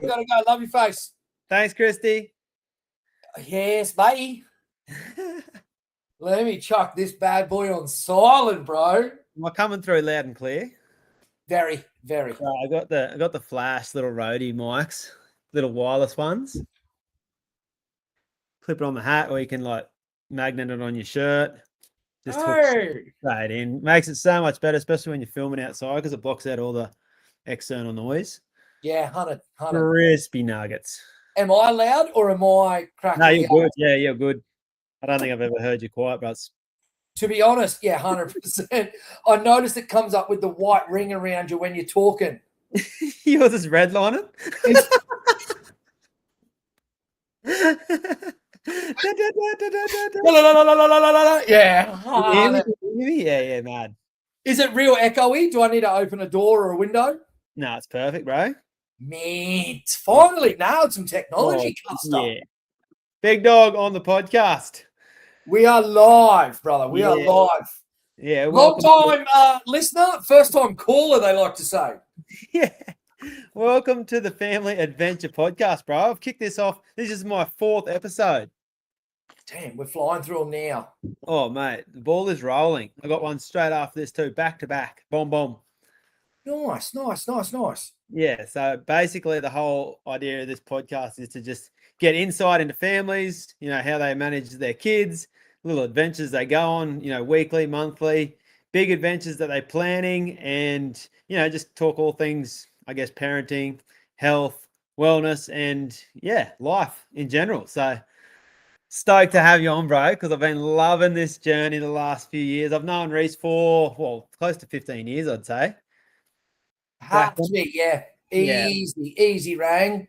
Gotta go. Love your face. Thanks, Christy. Yes, bye. Let me chuck this bad boy on silent, bro. Am I coming through loud and clear? Very, very. I got the flash little roadie mics, little wireless ones. Clip it on the hat, or you can like magnet it on your shirt. Just straight in. Makes it so much better, especially when you're filming outside, because it blocks out all the external noise. Yeah, 100. Crispy nuggets. Am I loud or am I cracking? No, you're good. Yeah, you're good. I don't think I've ever heard you quiet, but to be honest, yeah, 100%. I noticed it comes up with the white ring around you when you're talking. Yours is redlining. Yeah. Yeah, mad. Is it real echoey? Do I need to open a door or a window? No, it's perfect, bro. Man, finally nailed some technology stuff. Yeah. Big dog on the podcast. We are live, brother. We are live. Yeah. Long time listener, first time caller, they like to say. Yeah. Welcome to the Family Adventure Podcast, bro. I've kicked this off. This is my 4th episode. Damn, we're flying through them now. Oh, mate, the ball is rolling. I got one straight after this too, back to back. Bomb. Nice. Yeah, so basically the whole idea of this podcast is to just get insight into families, how they manage their kids, little adventures they go on, weekly, monthly, big adventures that they're planning, and, just talk all things, I guess, parenting, health, wellness, and, life in general. So stoked to have you on, bro, because I've been loving this journey the last few years. I've known Reece for, close to 15 years, I'd say. Have to be, yeah. Easy, Rang.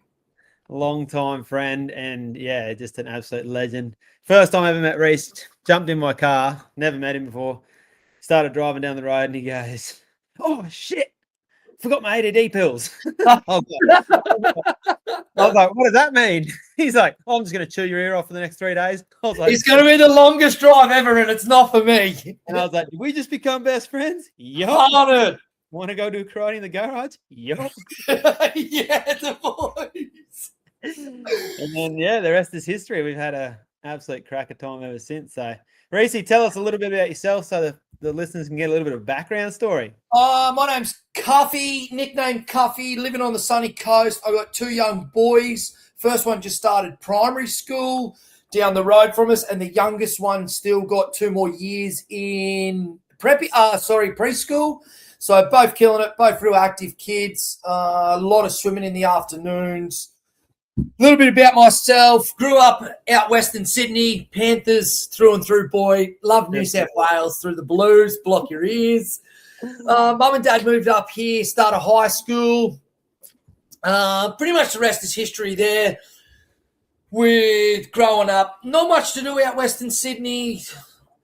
Long time friend, and just an absolute legend. First time I ever met Reece, jumped in my car, never met him before, started driving down the road, and he goes, "Oh shit, forgot my ADD pills." I was like, "What does that mean?" He's like, "I'm just going to chew your ear off for the next 3 days." I was like, "It's going to be the longest drive ever, and it's not for me." And I was like, "Did we just become best friends?" Yup. Want to go do karate in the garage? Yup. Yeah, the boys. And then, the rest is history. We've had an absolute cracker time ever since. So, Reece, tell us a little bit about yourself so the listeners can get a little bit of background story. My name's Cuffy, nicknamed Cuffy, living on the sunny coast. I've got 2 young boys. First one just started primary school down the road from us, and the youngest one still got 2 more years in preschool. So both killing it, both real active kids, a lot of swimming in the afternoons. A little bit about myself. Grew up out Western Sydney, Panthers through and through, boy. Love New South Wales through the Blues, block your ears. Mum and Dad moved up here, started high school. Pretty much the rest is history there. With growing up, not much to do out Western Sydney.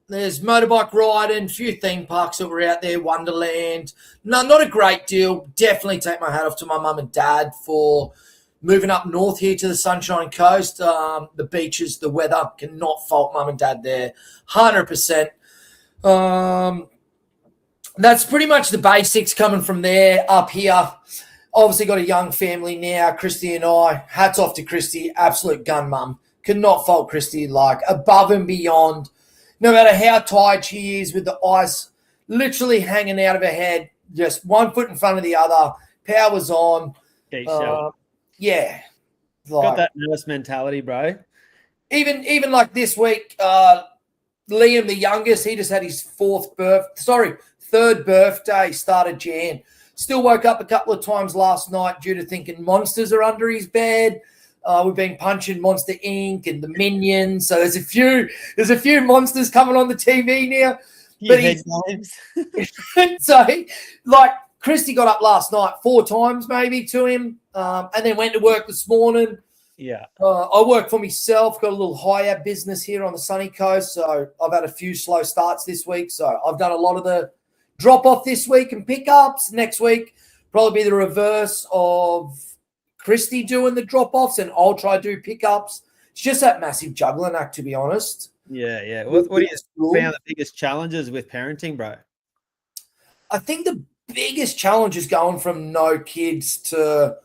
There's motorbike riding, a few theme parks that were out there, Wonderland. No, not a great deal. Definitely take my hat off to my mum and dad for moving up north here to the Sunshine Coast. The beaches, the weather, cannot fault mum and dad there. 100%. That's pretty much the basics coming from there up here. Obviously got a young family now, Christy and I. Hats off to Christy, absolute gun mum. Cannot fault Christy, like above and beyond. No matter how tired she is, with the eyes literally hanging out of her head, just one foot in front of the other, power's on. Yeah. Got that nurse mentality, bro. Even like this week, Liam, the youngest, he just had his third birthday, started Jan. Still woke up a couple of times last night due to thinking monsters are under his bed. We've been punching Monster Inc. and the Minions, so there's a few monsters coming on the TV now. But so, like, Christy got up last night 4 times maybe to him, and then went to work this morning. Yeah. I work for myself, got a little hire business here on the sunny coast, so I've had a few slow starts this week. So I've done a lot of the drop-off this week and pickups. Next week, probably be the reverse of Christy doing the drop-offs, and I'll try to do pickups. It's just that massive juggling act, to be honest. Yeah. What do you found the biggest challenges with parenting, bro? I think the biggest challenge is going from no kids to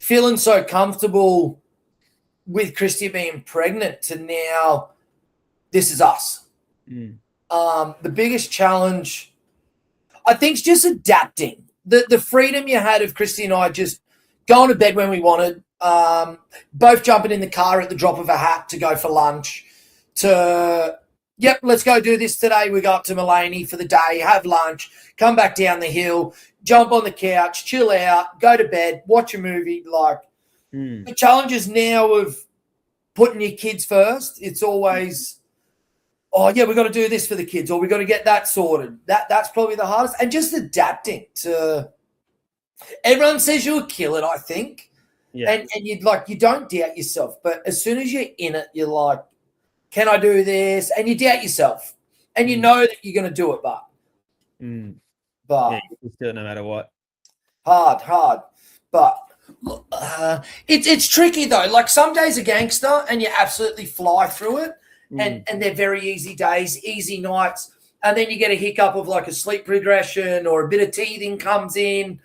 feeling so comfortable with Christy being pregnant to now, this is us. The biggest challenge, I think, is just adapting. The freedom you had of Christy and I just going to bed when we wanted, both jumping in the car at the drop of a hat to go for lunch, to, yep, let's go do this today. We go up to Mullaney for the day, have lunch, come back down the hill, jump on the couch, chill out, go to bed, watch a movie. Like, the challenges now of putting your kids first, it's always, oh, yeah, we've got to do this for the kids, or we've got to get that sorted. That's probably the hardest. And just adapting to – everyone says you'll kill it, I think. Yeah. And you don't doubt yourself. But as soon as you're in it, you're like, can I do this? And you doubt yourself. And you know that you're going to do it, but yeah, you just do it no matter what. Hard. But it's tricky, though. Like, some days are gangster and you absolutely fly through it. And they're very easy days, easy nights. And then you get a hiccup of like a sleep regression or a bit of teething comes in.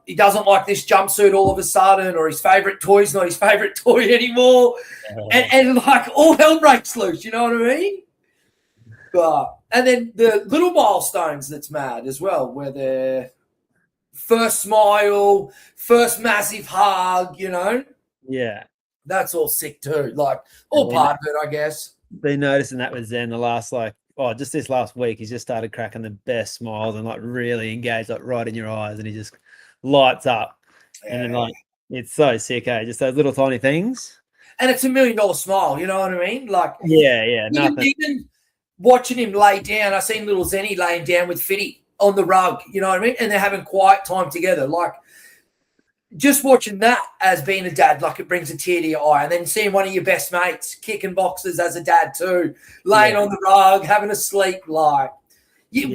He doesn't like this jumpsuit all of a sudden, or his favourite toy's not his favourite toy anymore. And like all hell breaks loose, you know what I mean? And then the little milestones that's mad as well, where they're first smile, first massive hug, you know? Yeah. That's all sick too. Like, all part of it, I guess. Been noticing that with Zen the last, just this last week, he's just started cracking the best smiles and like really engaged, like right in your eyes, and he just lights up. Yeah. And then like, it's so sick, eh? Just those little tiny things. And it's $1 million smile, you know what I mean? Like, yeah, nothing. Even watching him lay down, I seen little Zenny laying down with Fitty on the rug, you know what I mean? And they're having quiet time together. Like, just watching that as being a dad, like, it brings a tear to your eye. And then seeing one of your best mates kicking boxes as a dad too, laying on the rug, having a sleep, like,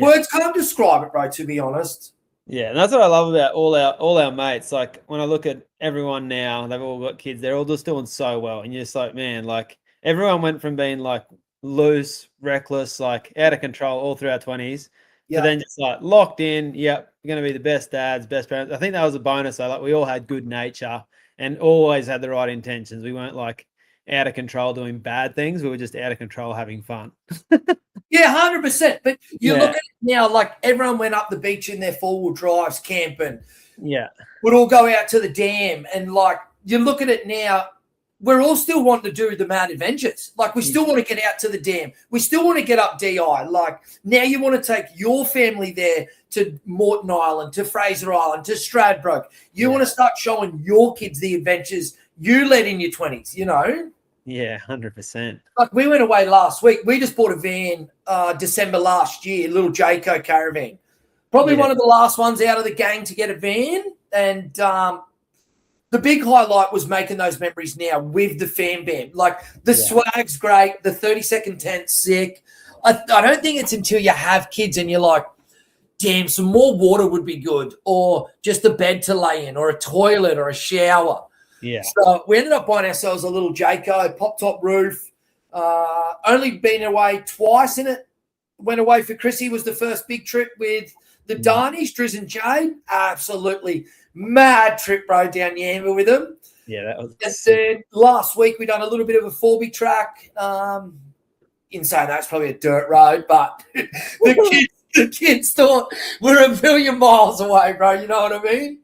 words can't describe it, bro, to be honest. Yeah, and that's what I love about all our mates. Like, when I look at everyone now, they've all got kids, they're all just doing so well. And you're just like, man, like, everyone went from being like loose, reckless, like out of control all through our 20s. Yeah. To then just like locked in, yep, we're going to be the best dads, best parents. I think that was a bonus. Though. Like, we all had good nature and always had the right intentions. We weren't like out of control doing bad things. We were just out of control having fun. Yeah, 100%. But you look at it now, like, everyone went up the beach in their four-wheel drives camping. Yeah. We'd all go out to the dam, and like, you look at it now, we're all still wanting to do the mad adventures. Like, we still want to get out to the dam. We still want to get up DI. Like, now you want to take your family there to Moreton Island, to Fraser Island, to Stradbroke. You want to start showing your kids the adventures you led in your 20s, you know? Yeah, 100%. Like, we went away last week. We just bought a van December last year, little Jayco caravan. Probably one of the last ones out of the gang to get a van. And the big highlight was making those memories now with the fan band. Like, the swag's great. The 30-second tent's sick. I don't think it's until you have kids and you're like, damn, some more water would be good, or just a bed to lay in, or a toilet, or a shower. Yeah. So we ended up buying ourselves a little Jayco, pop-top roof. Only been away twice in it. Went away for Chrissy, was the first big trip with the Darnies, Driz and Jade. Absolutely mad trip, bro, down Yamba with them. Yeah, that was. And then last week we done a little bit of a 4B track. In saying that's probably a dirt road, but the kids thought we're 1 million miles away, bro. You know what I mean?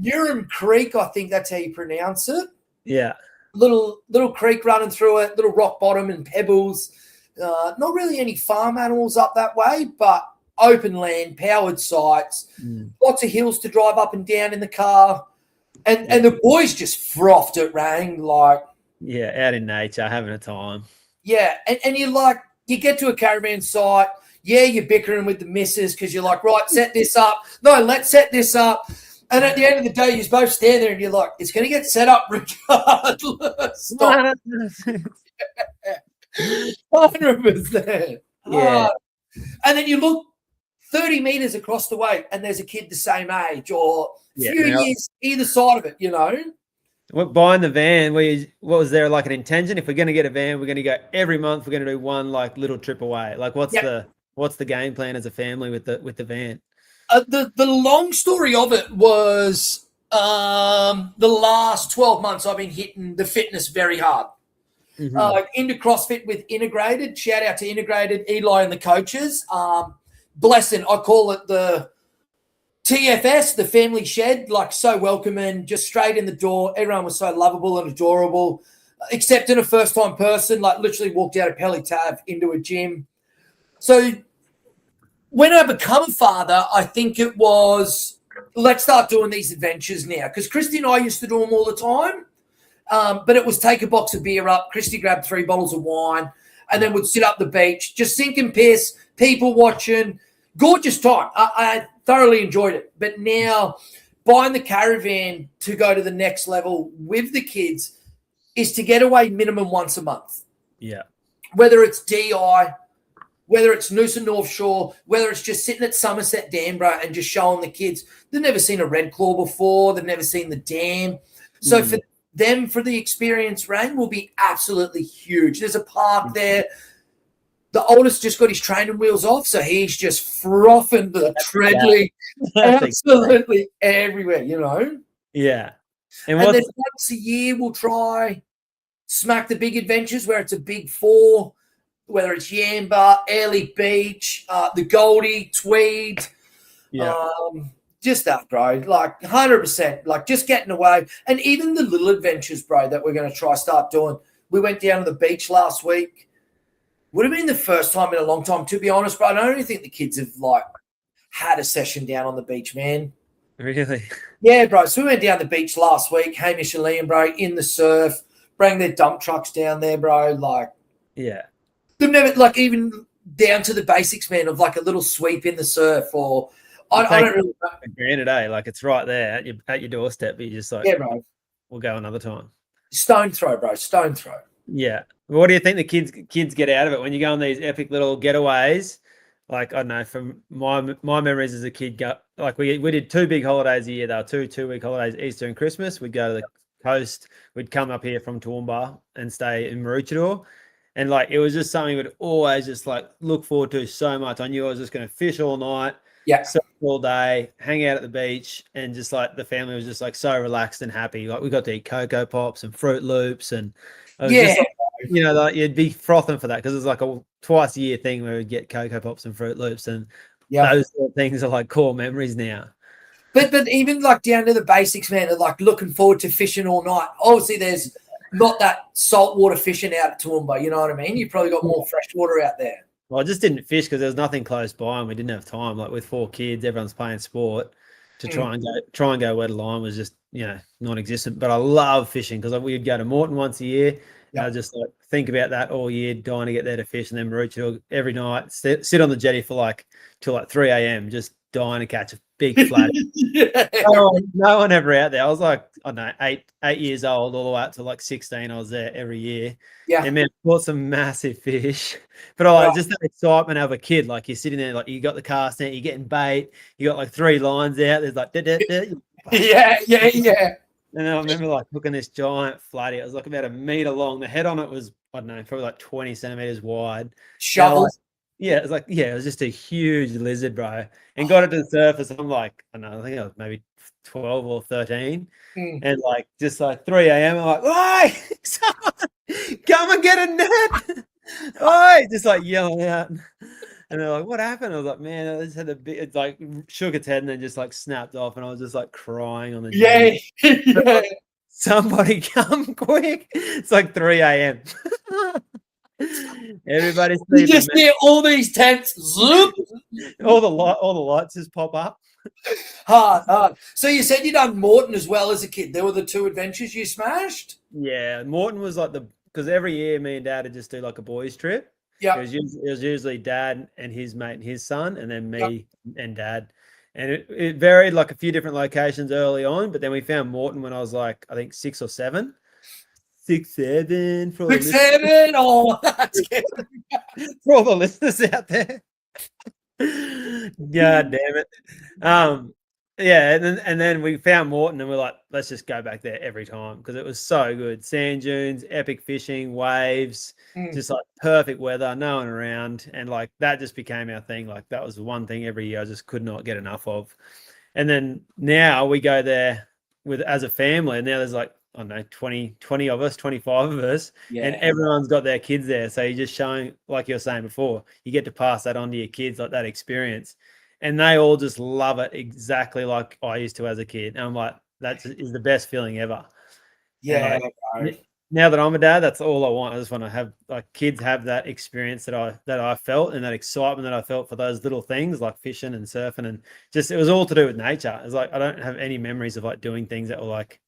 Urim Creek, I think that's how you pronounce it. Yeah. Little creek running through it, little rock bottom and pebbles. Not really any farm animals up that way, but open land, powered sites, lots of hills to drive up and down in the car. And the boys just frothed it, Rang, like. Yeah, out in nature, having a time. Yeah, and you like, you get to a caravan site, you're bickering with the missus because you're like, right, set this up. No, let's set this up. And at the end of the day, you both stand there and you're like, it's going to get set up regardless. Stop. 100%. Yeah. And then you look 30 meters across the way and there's a kid the same age, or a few years either side of it, you know. Buying the van, what was there like an intention? If we're going to get a van, we're going to go every month. We're going to do one like little trip away. Like, what's the game plan as a family with the van? The long story of it was The last 12 months, I've been hitting the fitness very hard. Into CrossFit with Integrated. Shout out to Integrated, Eli and the coaches. Blessing, I call it the TFS, the family shed, like so welcoming, just straight in the door. Everyone was so lovable and adorable, accepting a first-time person, like literally walked out of Pelly Tav into a gym. So when I become a father, I think it was, let's start doing these adventures now. Because Christy and I used to do them all the time. But it was take a box of beer up, Christy grabbed 3 bottles of wine, and then would sit up the beach, just sink and piss, people watching. Gorgeous time. I thoroughly enjoyed it. But now buying the caravan to go to the next level with the kids is to get away minimum once a month. Yeah. Whether it's DI, whether it's Noosa North Shore, whether it's just sitting at Somerset Dam, bro, and just showing the kids. They've never seen a red claw before. They've never seen the dam. So for them, for the experience, Rain, will be absolutely huge. There's a park there. The oldest just got his training wheels off, so he's just frothing the treadly absolutely everywhere, you know? Yeah. And then once a year, we'll try smack the big adventures where it's a big 4, whether it's Yamba, Airlie Beach, the Goldie, Tweed. Yeah. Just that, bro. Like 100%. Like just getting away. And even the little adventures, bro, that we're going to start doing. We went down to the beach last week. Would have been the first time in a long time, to be honest, bro. I don't even think the kids have, like, had a session down on the beach, man. Really? Yeah, bro. So we went down the beach last week, Hamish and Liam, bro, in the surf, bring their dump trucks down there, bro. Like, yeah. They've never, like, even down to the basics, man, of, like, a little sweep in the surf or I don't really know. Granted, like it's right there at your doorstep, but you're just like, yeah, bro. We'll go another time. Stone throw, bro. Stone throw. Yeah. What do you think the kids get out of it when you go on these epic little getaways? Like, I don't know, from my memories as a kid, we did 2 big holidays a year. They were 2-week holidays, Easter and Christmas. We'd go to the coast. We'd come up here from Toowoomba and stay in Maroochydore. And like, it was just something we'd always just like look forward to so much. I knew I was just going to fish all night. Yeah. Surf all day, hang out at the beach, and just like the family was just like so relaxed and happy. Like we got to eat Cocoa Pops and Fruit Loops, and it was just like, you know, like you'd be frothing for that because it's like a twice a year thing where we'd get Cocoa Pops and Fruit Loops, and those sort of things are like core memories now. But even like down to the basics, man, of like looking forward to fishing all night. Obviously, there's not that saltwater fishing out at Toowoomba, you know what I mean? You've probably got more fresh water out there. Well, I just didn't fish because there was nothing close by and we didn't have time. Like with 4 kids, everyone's playing sport. To try and go where the line was just, you know, non-existent. But I love fishing because we'd go to Moreton once a year. Yep. I just like think about that all year, dying to get there to fish, and then Maroochydore every night, sit on the jetty for like till like 3 a.m. just dying to catch a big flat. No one ever out there. I was like, I don't know, 8 years old all the way up to like 16. I was there every year. Yeah. And man, caught some massive fish. But just that excitement of a kid, like you're sitting there, like you got the cast net, you're getting bait, you got like 3 lines out. There's like, yeah. And then I remember like hooking this giant flatty. It was like about 1 meter long. The head on it was, I don't know, probably like 20 centimeters wide. Shovels. Yeah, it was just a huge lizard, bro. And got it to the surface. I'm like, I don't know, I think I was maybe 12 or 13. And like, just like 3 a.m., I'm like, oi, someone, come and get a net. Oi, just like yelling out. And they're like, what happened? I was like, man, I just had it like shook its head and then just like snapped off. And I was just like crying on the yeah. Somebody come quick. It's like 3 a.m. Everybody's sleeping. You just hear all these tents, zoop. all the lights just pop up. Hard. So you said you done Moreton as well as a kid. There were the 2 adventures you smashed? Yeah, Moreton was like because every year me and Dad would just do like a boys trip. Yeah. It was usually Dad and his mate and his son, and then me and Dad. And it varied like a few different locations early on, but then we found Moreton when I was like, I think 6 or 7. 6, 7 for 6, 7. Oh, that's good. For all the listeners out there. God damn it. Yeah, and then we found Moreton and we're like, let's just go back there every time because it was so good. Sand dunes, epic fishing, waves, just like perfect weather, no one around. And like that just became our thing. Like that was the one thing every year I just could not get enough of. And then now we go there with as a family, and now there's like, I don't know, 20 of us, 25 of us, and Yeah. everyone's got their kids there. So you're just showing, like you were saying before, you get to pass that on to your kids, like that experience. And they all just love it exactly like I used to as a kid. And I'm like, that is the best feeling ever. And Yeah, bro. now that I'm a dad, that's all I want. I just want to have like kids have that experience that I felt, and that excitement that I felt for those little things like fishing and surfing, and just it was all to do with nature. It's like I don't have any memories of like doing things that were like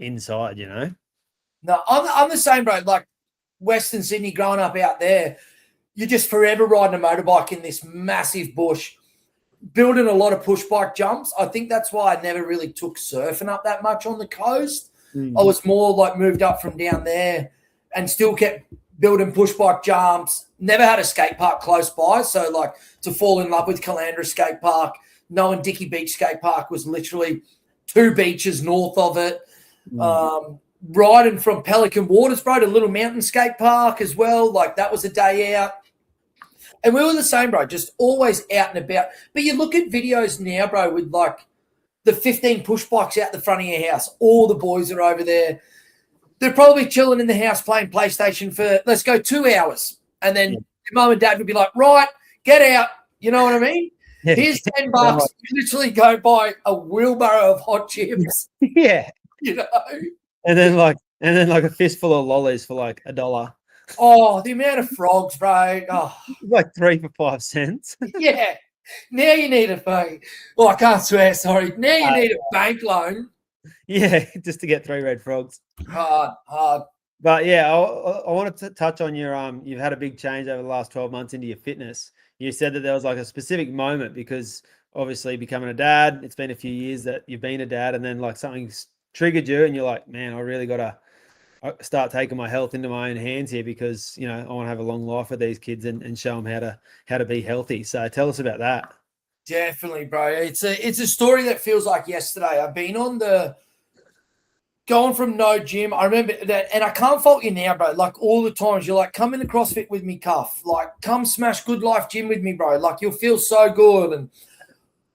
inside, you know. No, I'm the same, bro. Like Western Sydney, growing up out there, you're just forever riding a motorbike in this massive bush, building a lot of push bike jumps. I think that's why I never really took surfing up that much on the coast. I was more like moved up from down there and still kept building push bike jumps. Never had a skate park close by. So like to fall in love with Calandra Skate Park, knowing Dicky Beach Skate Park was literally 2 beaches north of it. Riding from Pelican Waters, bro, to Little Mountain Skate Park as well. Like that was a day out. And we were the same, bro, just always out and about. But you look at videos now, bro, with like the 15 push bikes out the front of your house. All the boys are over there. They're probably chilling in the house playing PlayStation for, let's go, 2 hours. And then your mum and dad would be like, right, get out. You know what I mean? Yeah. Here's $10. You literally go buy a wheelbarrow of hot chips. Yeah. You know? And then like a fistful of lollies for like $1. Oh, the amount of frogs, bro. Oh, Like 3 for 5 cents. yeah. Now you need a phone. Oh, I can't swear, sorry. Now you need a bank loan. Yeah, just to get 3 red frogs. Hard. But yeah, I wanted to touch on your you've had a big change over the last 12 months into your fitness. You said that there was like a specific moment because obviously becoming a dad, it's been a few years that you've been a dad, and then like something's triggered you and you're like, man, I really got to start taking my health into my own hands here because, you know, I want to have a long life with these kids and show them how to be healthy. So tell us about that. Definitely, bro. It's a story that feels like yesterday. I've been on going from no gym. I remember that, and I can't fault you now, bro. Like all the times you're like, come in the CrossFit with me, Cuff. Like, come smash Good Life Gym with me, bro. Like, you'll feel so good. And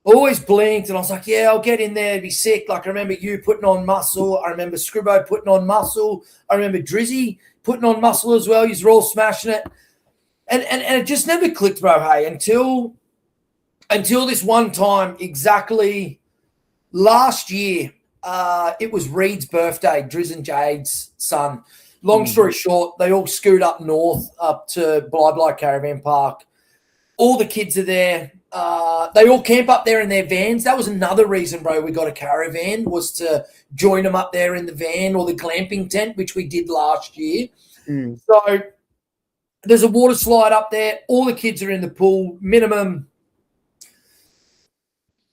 always blinked, and I was like, yeah, I'll get in there, be sick. Like, I remember you putting on muscle. I remember Scribbo putting on muscle. I remember Drizzy putting on muscle as well. You're all smashing it. And it just never clicked, bro, hey, until this one time exactly last year. It was Reed's birthday, Driz and Jade's son. Long story short, they all scoot up north, up to Bly Caravan Park. All the kids are there. They all camp up there in their vans. That was another reason, bro, we got a caravan, was to join them up there in the van or the glamping tent, which we did last year. So there's a water slide up there. All the kids are in the pool, minimum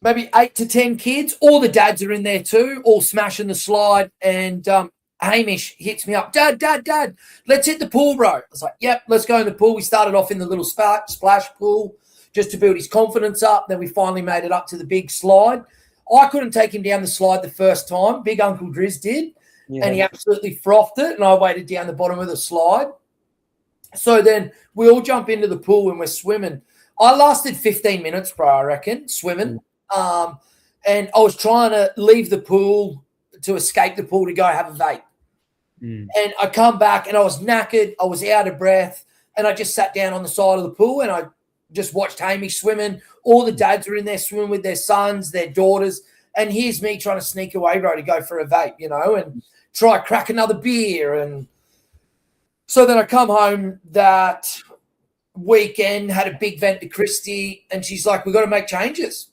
maybe 8 to 10 kids. All the dads are in there too, all smashing the slide. And Hamish hits me up, Dad, let's hit the pool, bro. I was like, yep, let's go in the pool. We started off in the little splash pool just to build his confidence up. Then we finally made it up to the big slide. I couldn't take him down the slide the first time. Big Uncle Driz did, and he absolutely frothed it, and I waited down the bottom of the slide. So then we all jump into the pool and we're swimming. I lasted 15 minutes, bro, I reckon, swimming. And I was trying to leave the pool to escape the pool to go have a vape. And I come back and I was knackered. I was out of breath. And I just sat down on the side of the pool and I just watched Hamish swimming. All the dads were in there swimming with their sons, their daughters. And here's me trying to sneak away, bro, to go for a vape, you know, and try crack another beer. And so then I come home that weekend, had a big vent to Christy, and she's like, we've got to make changes.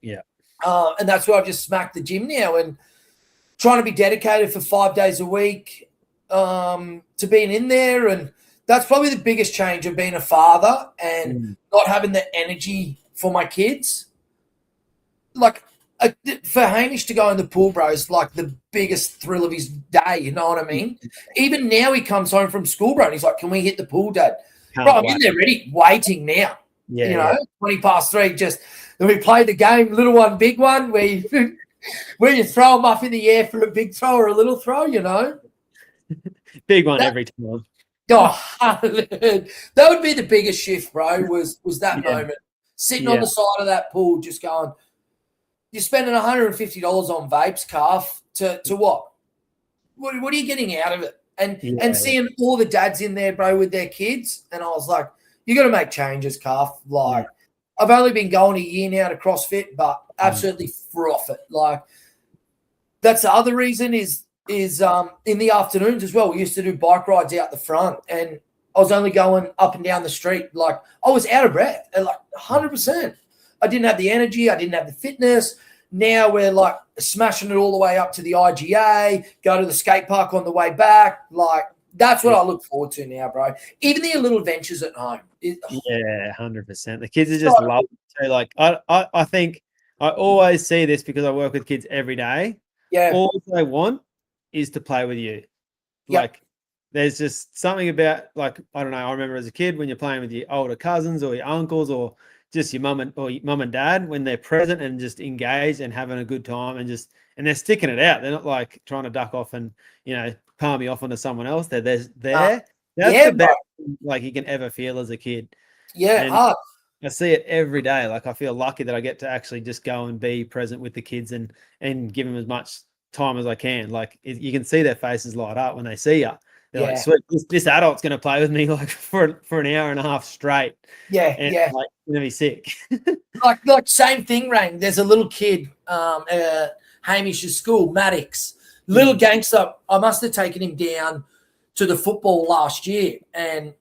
Yeah. And that's where I've just smacked the gym now and trying to be dedicated for 5 days a week to being in there. And that's probably the biggest change of being a father and not having the energy for my kids. Like, for Hamish to go in the pool, bro, is like the biggest thrill of his day, you know what I mean? Even now he comes home from school, bro, and he's like, can we hit the pool, Dad? Bro, I'm in there ready, waiting now. Yeah, you know, 20 past 3, just – then we played the game, little one, big one, where you throw them up in the air for a big throw or a little throw, you know. Big one every time. Oh, that would be the biggest shift, bro, was that moment. Sitting on the side of that pool just going, you're spending $150 on vapes, calf, to what? What are you getting out of it? And seeing all the dads in there, bro, with their kids, and I was like, you got to make changes, calf. Like, I've only been going a year now to CrossFit, but absolutely froth it. Like, that's the other reason is in the afternoons as well. We used to do bike rides out the front, and I was only going up and down the street. Like, I was out of breath, and like 100%. I didn't have the energy. I didn't have the fitness. Now we're like smashing it all the way up to the IGA, go to the skate park on the way back. Like, that's what I look forward to now, bro. Even the little adventures at home. Yeah, 100%. The kids are just love it too. Like, I think I always see this because I work with kids every day. Yeah. All they want is to play with you. Like, there's just something about, like, I don't know, I remember as a kid when you're playing with your older cousins or your uncles or just your mum and dad, when they're present and just engaged and having a good time and they're sticking it out. They're not like trying to duck off and, palm you off onto someone else. They're there. That's the best like you can ever feel as a kid. Yeah. I see it every day. Like, I feel lucky that I get to actually just go and be present with the kids and give them as much time as I can. Like, you can see their faces light up when they see you. They're like, sweet, this adult's going to play with me like for an hour and a half straight. Yeah. Like, going to be sick. like same thing, Rang. There's a little kid at Hamish's school, Maddox, little gangster. I must have taken him down to the football last year. And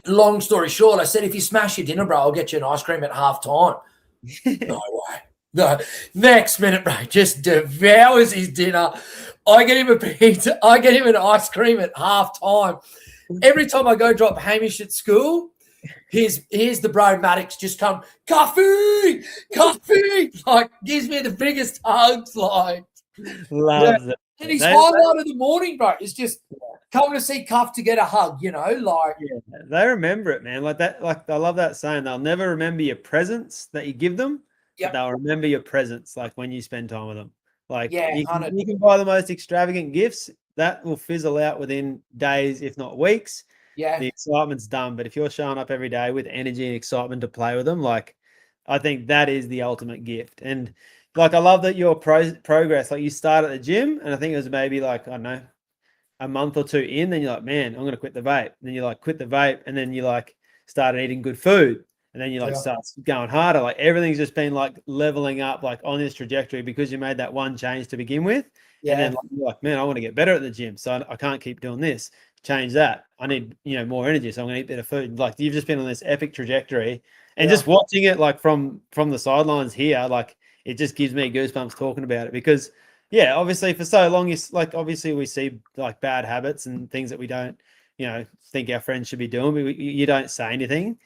long story short, I said, if you smash your dinner, bro, I'll get you an ice cream at half time. No way. No. Next minute, bro, just devours his dinner. I get him a pizza. I get him an ice cream at half time. Every time I go drop Hamish at school, here's the bro Maddox just come, coffee, like gives me the biggest hugs, like loves it. And his highlight of the morning, bro, is just coming to see Cuff to get a hug, like they remember it, man. Like that, like I love that saying. They'll never remember your presence that you give them. But they'll remember your presence, like when you spend time with them. Like, you can buy the most extravagant gifts, that will fizzle out within days, if not weeks. Yeah. The excitement's done. But if you're showing up every day with energy and excitement to play with them, like, I think that is the ultimate gift. And like, I love that your progress, like you start at the gym, and I think it was maybe like, I don't know, a month or two in, then you're like, man, I'm going to quit the vape. And then you like quit the vape, and then you like started eating good food. And then you like start going harder. Like, everything's just been like leveling up, like on this trajectory because you made that one change to begin with. Yeah. And then you're like, man, I want to get better at the gym. So I can't keep doing this. Change that. I need, more energy. So I'm going to eat better food. Like, you've just been on this epic trajectory, and just watching it like from the sidelines here, like, it just gives me goosebumps talking about it because obviously for so long, obviously we see like bad habits and things that we don't, think our friends should be doing, but you don't say anything.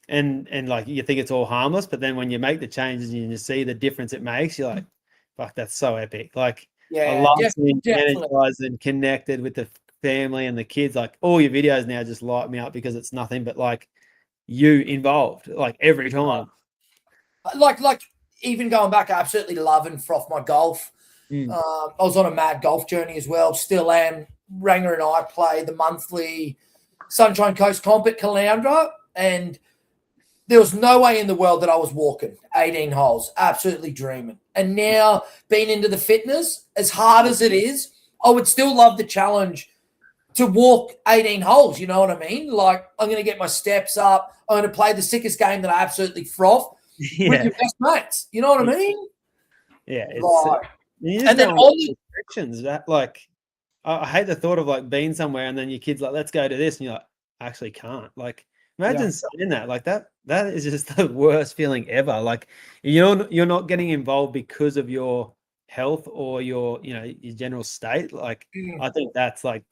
And like, you think it's all harmless, but then when you make the changes and you see the difference it makes, you're like, fuck, that's so epic. Like, I love being energized and connected with the family and the kids. Like, all your videos now just light me up because it's nothing but like you involved, like every time. Like even going back, I absolutely love and froth my golf. I was on a mad golf journey as well. Still am. Ranger and I play the monthly Sunshine Coast Comp at Caloundra, and there was no way in the world that I was walking 18 holes, absolutely dreaming. And now, being into the fitness, as hard as it is, I would still love the challenge to walk 18 holes, you know what I mean? Like, I'm going to get my steps up. I'm going to play the sickest game that I absolutely froth with your best mates. You know what I mean? Yeah. And then all the restrictions, that, like, I hate the thought of like being somewhere and then your kid's like, let's go to this. And you're like, I actually can't. Like, imagine saying that. Like, that is just the worst feeling ever. Like, you're not getting involved because of your health or your general state. Like, I think that's like,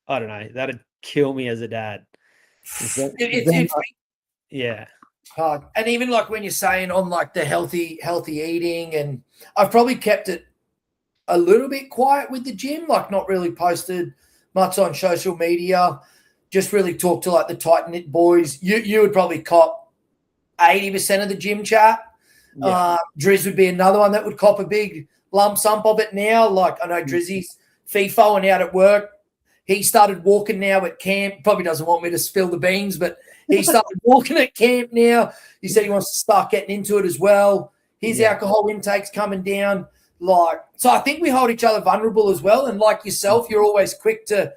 I don't know, that'd kill me as a dad. Yeah. Hard. And even like when you're saying on like the healthy eating, and I've probably kept it a little bit quiet with the gym, like not really posted much on social media, just really talk to like the tight knit boys. You would probably cop 80% of the gym chat. Drizz would be another one that would cop a big lump sum of it now. Like, I know Drizzy's FIFOing out at work. He started walking now at camp. Probably doesn't want me to spill the beans, but he started walking at camp now. He said he wants to start getting into it as well. His alcohol intake's coming down. Like, so I think we hold each other vulnerable as well. And like yourself, you're always quick to,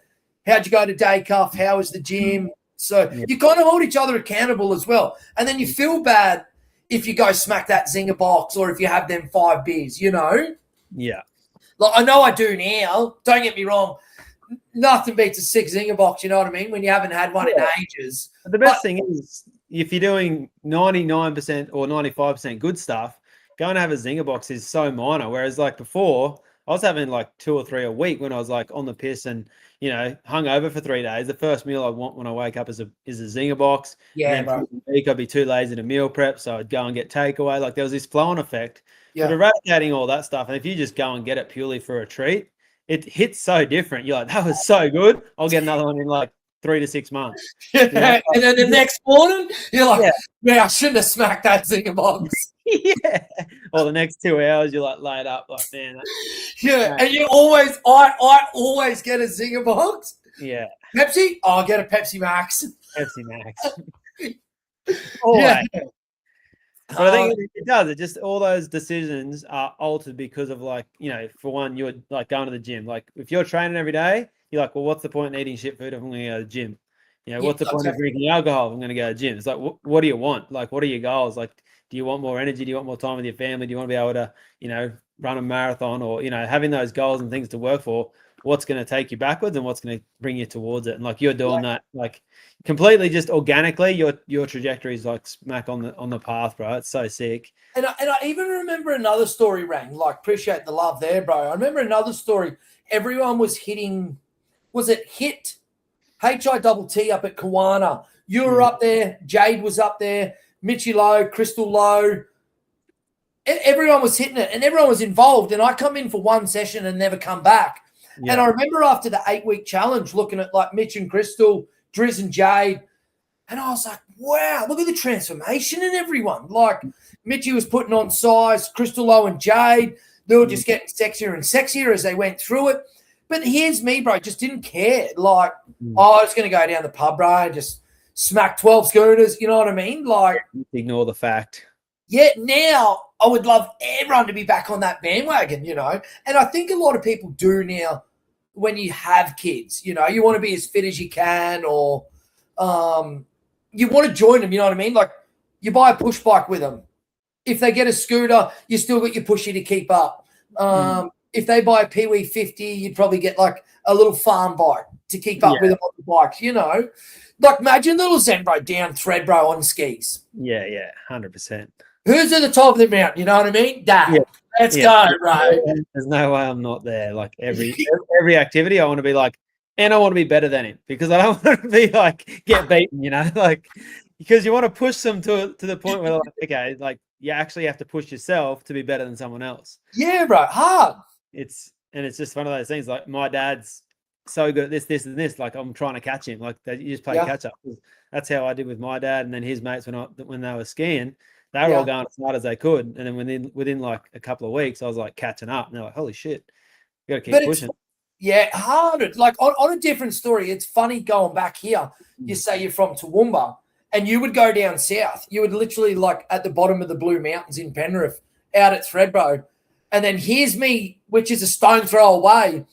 how'd you go to day cuff? How was the gym? So you kind of hold each other accountable as well. And then you feel bad if you go smack that zinger box or if you have them 5 beers, you know? Yeah. Like, I know I do now. Don't get me wrong. Nothing beats a 6 zinger box, you know what I mean? When you haven't had one in ages. The best thing is if you're doing 99% or 95% good stuff, going to have a zinger box is so minor. Whereas like before, I was having like 2 or 3 a week when I was like on the piss and, you know, hung over for 3 days. The first meal I want when I wake up is a zinger box. Yeah, and then bro. for the week I'd be too lazy to meal prep, so I'd go and get takeaway. Like there was this flow-on effect. Yeah. But eradicating all that stuff, and if you just go and get it purely for a treat, it hits so different. You're like, that was so good. I'll get another one in like 3 to 6 months. You know? And then the next morning, you're like, man, I shouldn't have smacked that zinger box. Yeah. Or the next 2 hours, you're like laid up, like, man. And you always, I always get a zinger box. Yeah. Pepsi? Oh, I'll get a Pepsi Max. Pepsi Max. Always. But I think it does. It just, all those decisions are altered because of, like, you know, for one, you're like going to the gym. Like if you're training every day, you're like, well, what's the point in eating shit food if I'm going to go to the gym? You know, what's the point of drinking alcohol if I'm going to go to the gym? It's like, what do you want? Like, what are your goals? Like, do you want more energy? Do you want more time with your family? Do you want to be able to, you know, run a marathon or, you know, having those goals and things to work for? What's going to take you backwards and what's going to bring you towards it? And like you're doing that, like completely just organically, your trajectory is like smack on the path, bro. It's so sick. And I even remember another story, Rang. Like, appreciate the love there, bro. I remember another story. Everyone was hitting, was it HIT? HITT up at Kawana. You were up there. Jade was up there. Mitchie Lowe, Crystal Lowe. Everyone was hitting it and everyone was involved. And I come in for one session and never come back. Yeah. And I remember after the 8-week challenge looking at like Mitch and Crystal, Driz and Jade, and I was like, wow, look at the transformation in everyone. Like Mitchie was putting on size, Crystal Lowe and Jade, they were just getting sexier and sexier as they went through it. But here's me, bro, just didn't care. Like, I was going to go down the pub, bro, and just smack 12 schooners, you know what I mean? Like, ignore the fact. Yeah, now I would love everyone to be back on that bandwagon, you know. And I think a lot of people do now when you have kids, you know. You want to be as fit as you can or you want to join them, you know what I mean? Like you buy a push bike with them. If they get a scooter, you still got your pushy to keep up. If they buy a Pee-wee 50, you'd probably get like a little farm bike to keep up with them on the bikes, you know. Like imagine little Zen bro down thread bro on skis. Yeah, 100%. Who's at the top of the mountain? You know what I mean? Dad. Let's go, bro. There's no way I'm not there. Like every activity, I want to be like, and I want to be better than him because I don't want to be like get beaten, you know, like because you want to push them to the point where like, okay, like you actually have to push yourself to be better than someone else. Yeah, bro, hard. It's just one of those things. Like my dad's so good at this, and this. Like I'm trying to catch him. Like you just play catch up. That's how I did with my dad, and then his mates when they were skiing. They were all going as hard as they could. And then within like a couple of weeks, I was like catching up. And they're like, holy shit, you got to keep pushing. Yeah, hard. Like on a different story, it's funny going back here. You say you're from Toowoomba and you would go down south. You would literally like at the bottom of the Blue Mountains in Penrith out at Thredbo. And then here's me, which is a stone throw away,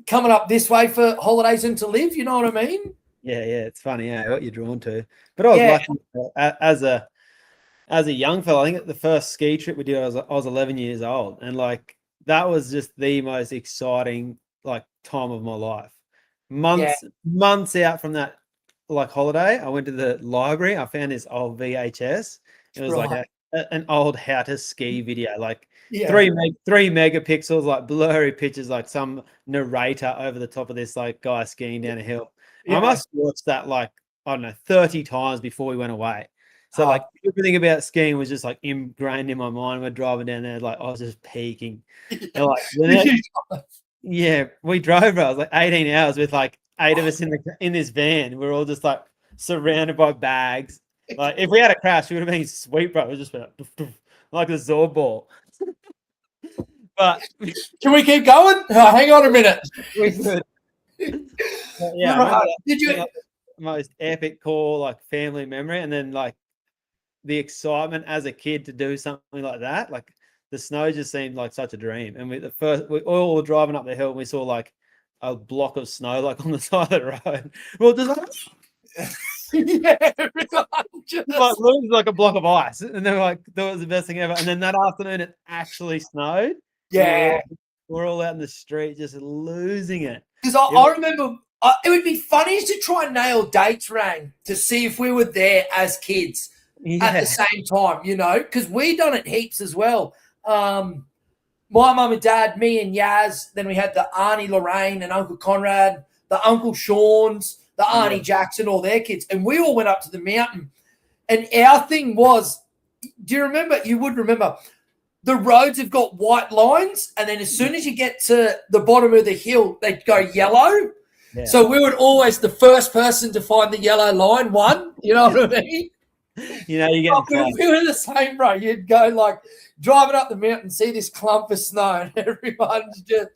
coming up this way for holidays and to live. You know what I mean? Yeah, it's funny what you're drawn to. But I was lucky as a young fella. I think the first ski trip we did, I was 11 years old, and like that was just the most exciting like time of my life. Months out from that like holiday, I went to the library. I found this old VHS. It was like an old how to ski video, like 3 megapixels, like blurry pictures, like some narrator over the top of this like guy skiing down a hill. I must have watched that like I don't know 30 times before we went away. So like everything about skiing was just like ingrained in my mind. We're driving down there, like I was just peaking. And like we drove. Bro, it was like 18 hours with like 8 of us in this van. We're all just like surrounded by bags. Like if we had a crash, we would have been sweet, bro. It was just like a Zorb ball. But can we keep going? Hang on a minute. We could. Did you most epic core like family memory, and then like the excitement as a kid to do something like that, like the snow just seemed like such a dream. And we all were driving up the hill and we saw like a block of snow like on the side of the road. Well, just Yeah, everyone just like lose like a block of ice, and they were like, "That was the best thing ever." And then that afternoon, it actually snowed. yeah. We're all out in the street just losing it. Because I remember it would be funny to try and nail dates, Rang, to see if we were there as kids at the same time, you know, because we done it heaps as well. My mum and dad, me and Yaz, then we had the Auntie Lorraine and Uncle Conrad, the Uncle Sean's, the Auntie Jackson, all their kids. And we all went up to the mountain. And our thing was, do you remember? You would remember, the roads have got white lines. And then as soon as you get to the bottom of the hill, they go yellow. Yeah. So we would always, the first person to find the yellow line won. You know what I mean? You know, you get we were the same, bro. You'd go like driving up the mountain, see this clump of snow, and everyone's just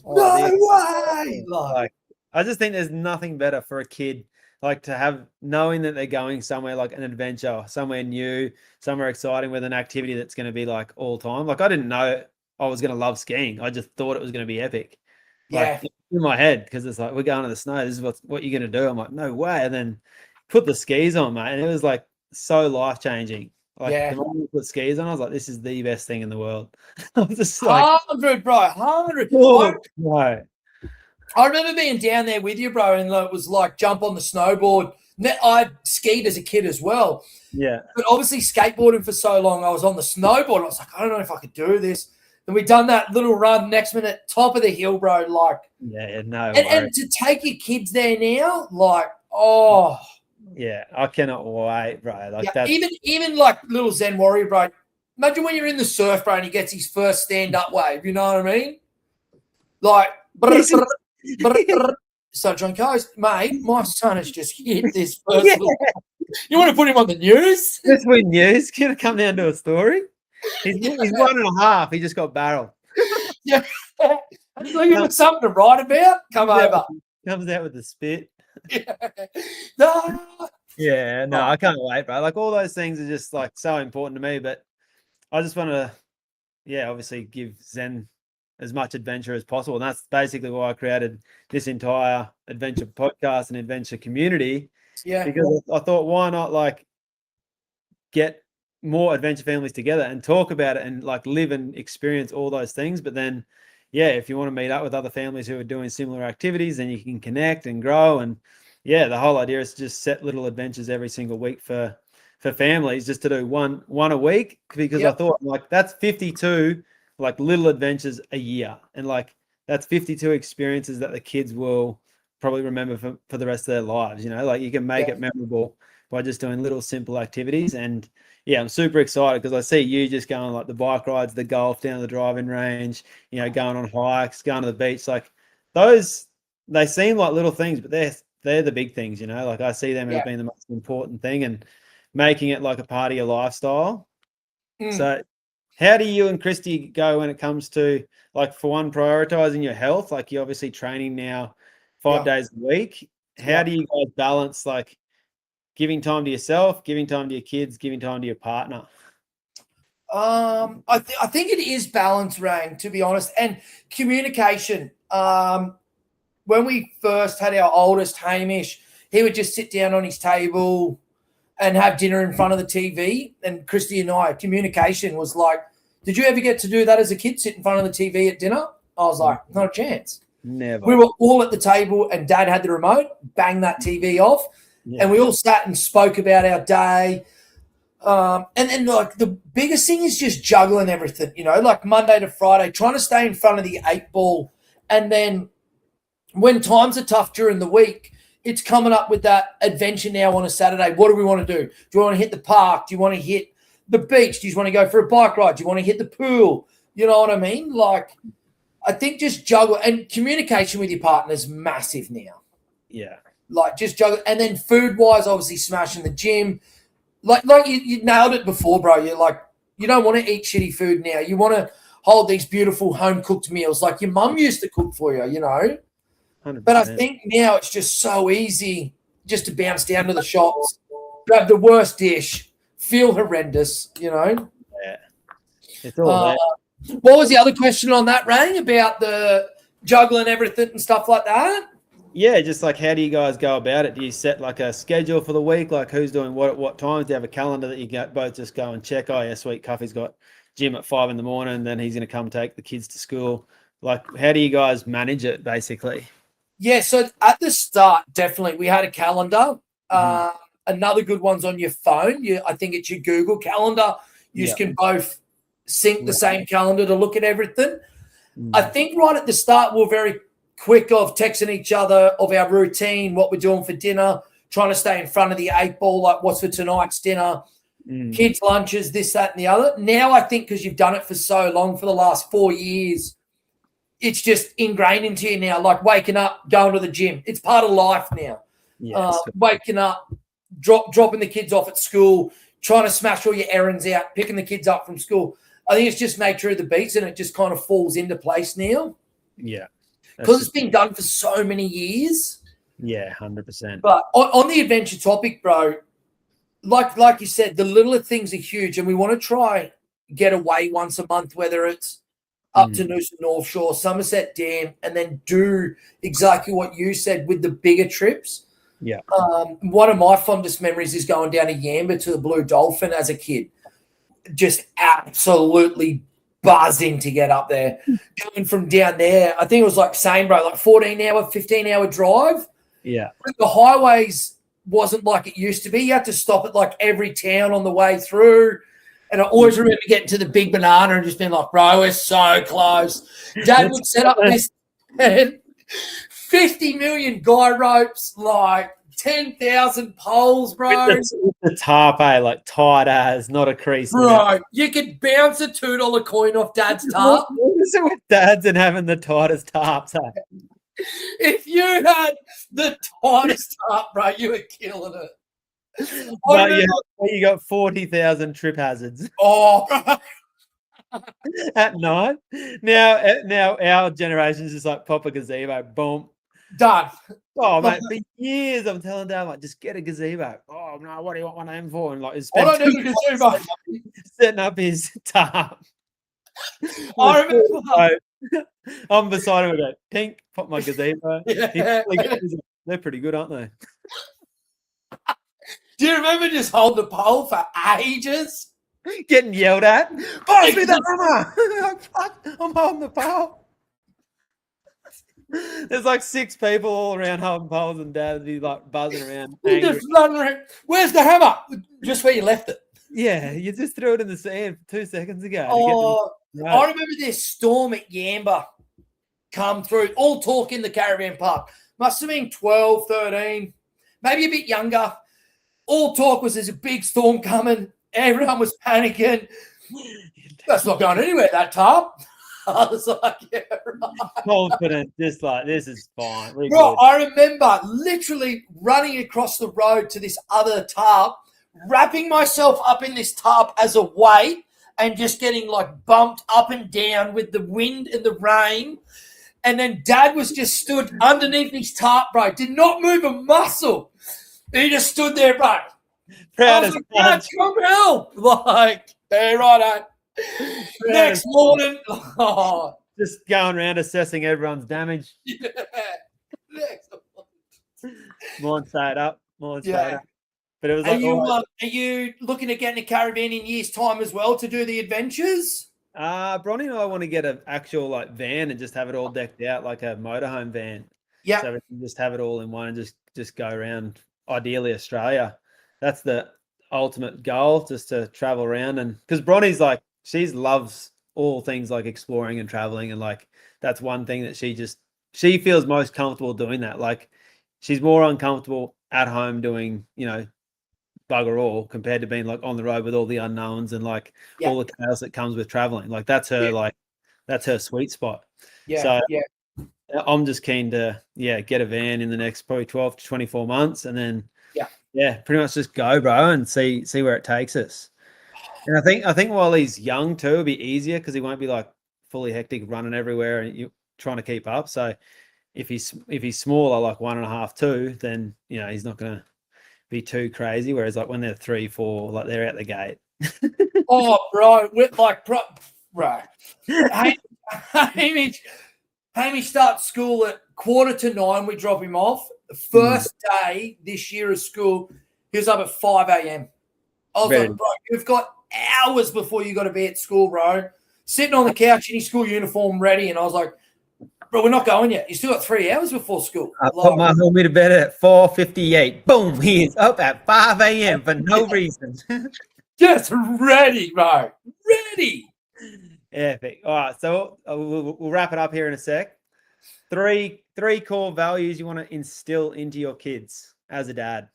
no way. Like, I just think there's nothing better for a kid like to have knowing that they're going somewhere like an adventure, somewhere new, somewhere exciting with an activity that's going to be like all time. Like I didn't know I was going to love skiing. I just thought it was going to be epic. Like, yeah, in my head, because it's like we're going to the snow. This is what you're going to do. I'm like, no way. And then put the skis on, mate, and it was like so life changing. Like the moment I put skis on, I was like, this is the best thing in the world. I was just like 100, bro, 100. Right. I remember being down there with you, bro, and it was like jump on the snowboard. I skied as a kid as well. Yeah. But obviously skateboarding for so long, I was on the snowboard. I was like, I don't know if I could do this. And we done that little run next minute, top of the hill, bro. Like, no. And to take your kids there now, like, oh. Yeah, I cannot wait, bro. Like that. Even like little Zen Warrior, bro. Imagine when you're in the surf, bro, and he gets his first stand-up wave. You know what I mean? Like, so John goes, mate, my son has just hit this first. You want to put him on the news? This week news. Can it come down to a story? He's 1.5. He just got barreled. Yeah. Looking for something to write about? Come over. Comes out with the spit. Yeah. No. Yeah, no, I can't wait, bro. Like all those things are just like so important to me. But I just want to, obviously give Zen as much adventure as possible. And that's basically why I created this entire adventure podcast and adventure community. Yeah. Because I thought, why not like get more adventure families together and talk about it and like live and experience all those things. But then, if you want to meet up with other families who are doing similar activities, then you can connect and grow. And the whole idea is to just set little adventures every single week for families, just to do one a week, because I thought like that's 52 like little adventures a year, and like that's 52 experiences that the kids will probably remember for the rest of their lives. You know, like you can make it memorable by just doing little simple activities. And I'm super excited because I see you just going like the bike rides, the golf down the driving range, going on hikes, going to the beach. Like those, they seem like little things, but they're the big things, like I see them as being the most important thing, and making it like a part of your lifestyle. So how do you and Christy go when it comes to, like, for one, prioritizing your health? Like you're obviously training now 5 days a week. How do you guys balance like giving time to yourself, giving time to your kids, giving time to your partner? I think it is balance, Rang, to be honest, and communication. When we first had our oldest, Hamish, he would just sit down on his table and have dinner in front of the TV. And Christy and I, communication was like, did you ever get to do that as a kid, sit in front of the TV at dinner? I was like, not a chance. Never. We were all at the table and Dad had the remote, bang that TV off, and we all sat and spoke about our day. And then like the biggest thing is just juggling everything, like Monday to Friday, trying to stay in front of the 8 ball. And then when times are tough during the week, it's coming up with that adventure now on a Saturday. What do we want to do? Do you want to hit the park? Do you want to hit the beach? Do you want to go for a bike ride? Do you want to hit the pool? You know what I mean? Like, I think just juggle, and communication with your partner is massive now. Yeah. Like just juggle. And then food-wise, obviously smashing the gym. Like you nailed it before, bro. You're like, you don't want to eat shitty food now. You want to hold these beautiful home-cooked meals like your mum used to cook for you, 100%. But I think now it's just so easy just to bounce down to the shops, grab the worst dish, feel horrendous, Yeah. It's all there. What was the other question on that, Ray, about the juggling everything and stuff like that? Yeah, just like how do you guys go about it? Do you set like a schedule for the week, like who's doing what at what times? Do you have a calendar that you both just go and check? Oh yeah, sweet, Cuffy's got gym at 5 a.m, and then he's going to come take the kids to school. Like, how do you guys manage it, basically? Yeah, so at the start, definitely, we had a calendar. Mhm. Another good one's on your phone. I think it's your Google Calendar. You Yeah. can both sync the Right. same calendar to look at everything. I Mm. think right at the start, we're very quick of texting each other of our routine, what we're doing for dinner, trying to stay in front of the 8 ball, like what's for tonight's dinner, Mm. kids' lunches, this, that, and the other. Now, I think because you've done it for so long, for the last 4 years, it's just ingrained into you now, like waking up, going to the gym. It's part of life now. Yes. Waking up, dropping the kids off at school, trying to smash all your errands out, picking the kids up from school. I think it's just nature of the beast, and it just kind of falls into place now Yeah. because it's been done for so many years. Yeah, 100%. But on the adventure topic, bro, like you said, the little things are huge, and we want to try get away once a month, whether it's up to Noosa North Shore, Somerset Dam, and then do exactly what you said with the bigger trips. Yeah. One of my fondest memories is going down to Yamba to the Blue Dolphin as a kid. Just absolutely buzzing to get up there. Coming from down there, I think it was like same, bro, like 14-hour, 15-hour drive. Yeah. The highways wasn't like it used to be. You had to stop at like every town on the way through. And I always remember getting to the Big Banana and just being like, bro, we're so close. Dad would set up this 50 million guy ropes, like 10,000 poles, bro. With the tarp, like tight as, not a crease. Bro, you could bounce a $2 coin off Dad's tarp. What is it with dads and having the tightest tarps? If you had the tightest tarp, bro, you were killing it. But yeah, you got 40,000 trip hazards. Oh, at night. Now our generation's just like pop a gazebo, boom, done. Oh mate, for years I'm telling Dad, like, just get a gazebo. Oh no, what do you want one of them for? And like, I don't need a gazebo. Setting up his tarp. I remember. I'm beside him. I go, Pink, pop my gazebo. Yeah. They're pretty good, aren't they? Do you remember just holding the pole for ages? Getting yelled at. Pass me the hammer. Fuck, I'm holding the pole. There's like 6 people all around holding poles, and Dad would be like buzzing around. Just around. Where's the hammer? Just where you left it. Yeah, you just threw it in the sand 2 seconds ago. Oh, I remember this storm at Yamba come through, all talk in the caravan park. Must have been 12, 13, maybe a bit younger. All talk was there's a big storm coming. Everyone was panicking. That's not going anywhere, that tarp. I was like, yeah, right. Confident, just like, this is fine. Bro, I remember literally running across the road to this other tarp, wrapping myself up in this tarp as a weight and just getting like bumped up and down with the wind and the rain. And then Dad was just stood underneath his tarp, bro. Did not move a muscle. He just stood there, bro. Proud as Dad, come help. Like, hey, righto. Next morning, just going around assessing everyone's damage. Yeah. Mine stayed up. Stayed up. But it was are you looking at getting a caravan in years' time as well to do the adventures? Bronny and I want to get an actual like van and just have it all decked out like a motorhome van. Yeah. So we can just have it all in one and just go around, ideally Australia. That's the ultimate goal, just to travel around. And because Bronny's like, she loves all things like exploring and traveling, and like that's one thing that she feels most comfortable doing that. Like, she's more uncomfortable at home doing, bugger all compared to being like on the road with all the unknowns and like all the chaos that comes with traveling. Like that's her that's her sweet spot. So I'm just keen to get a van in the next probably 12 to 24 months, and then pretty much just go, bro, and see where it takes us. And I think while he's young too, it'll be easier because he won't be like fully hectic running everywhere and you trying to keep up. So if he's smaller, like 1.5, 2, then he's not gonna be too crazy. Whereas like when they're 3, 4, like they're out the gate. Oh, bro, Right. Hamish starts school at 9:15. We drop him off. The first day this year of school, he was up at 5 a.m. I was like, bro, you've got hours before you got to be at school, bro. Sitting on the couch in his school uniform ready. And I was like, bro, we're not going yet. You still got 3 hours before school. I put my homie to bed at 4:58. Boom, he is up at 5 a.m. for no reason. Just ready, bro. Ready. Epic. All right, so we'll wrap it up here in a sec. Three core values you want to instill into your kids as a dad.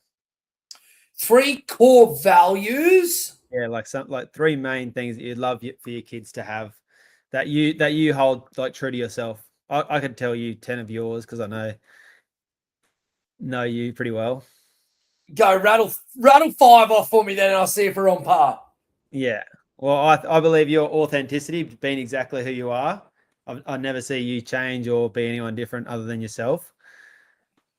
3 core values. Yeah, like three main things that you'd love for your kids to have that you hold like true to yourself. I could tell you 10 of yours because I know you pretty well. Go rattle 5 off for me then, and I'll see if we're on par. Yeah. Well, I believe your authenticity, being exactly who you are. I never see you change or be anyone different other than yourself.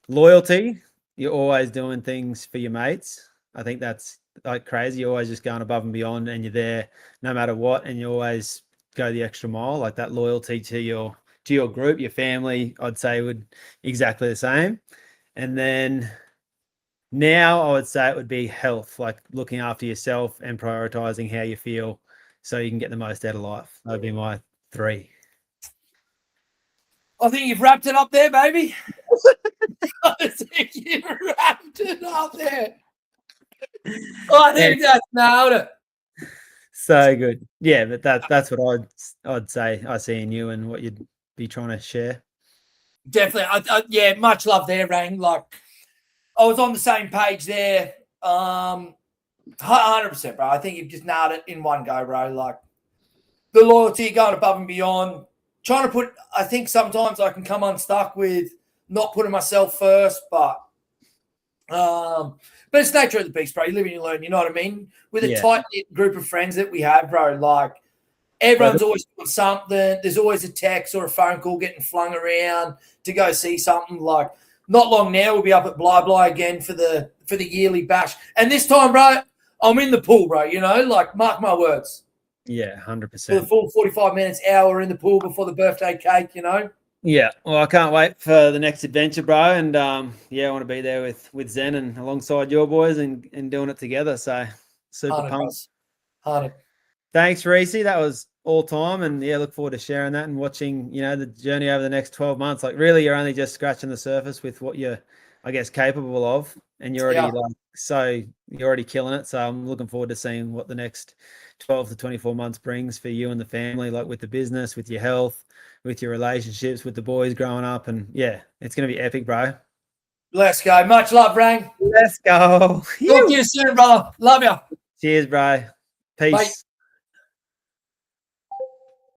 Loyalty. You're always doing things for your mates. I think that's like crazy. You're always just going above and beyond, and you're there no matter what, and you always go the extra mile. Like that loyalty to your group, your family, I'd say would exactly the same. And then now I would say it would be health, like looking after yourself and prioritizing how you feel so you can get the most out of life. That would be my 3. I think you've wrapped it up there, baby. I think you've wrapped it up there. I think that's nailed it. So good. Yeah, but that's what I'd say I see in you and what you'd be trying to share. Definitely. Yeah, much love there, Rang. Like, I was on the same page there. 100%, bro. I think you've just nailed it in one go, bro. Like, the loyalty, going above and beyond. Trying to I think sometimes I can come unstuck with not putting myself first, but it's nature of the beast, bro. You live and you learn, you know what I mean? With a tight-knit group of friends that we have, bro, like, everyone's always doing something. There's always a text or a phone call getting flung around to go see something. Like, not long now, we'll be up at Blah Blah again for the yearly bash. And this time, bro, I'm in the pool, bro, you know? Like, mark my words. Yeah, 100%. For the full 45 minutes, hour in the pool before the birthday cake, you know? Yeah, well, I can't wait for the next adventure, bro. And I want to be there with Zen and alongside your boys and doing it together. So super pumped. 100. Thanks, Reece. That was all time, and look forward to sharing that and watching, the journey over the next 12 months. Like, really, you're only just scratching the surface with what you're, I guess, capable of, and you're already you're already killing it. So I'm looking forward to seeing what the next 12 to 24 months brings for you and the family, like with the business, with your health, with your relationships, with the boys growing up. And it's going to be epic, bro. Let's go. Much love, Rang. Let's go. Talk to you soon, brother. Love you. Cheers, bro. Peace. Bye.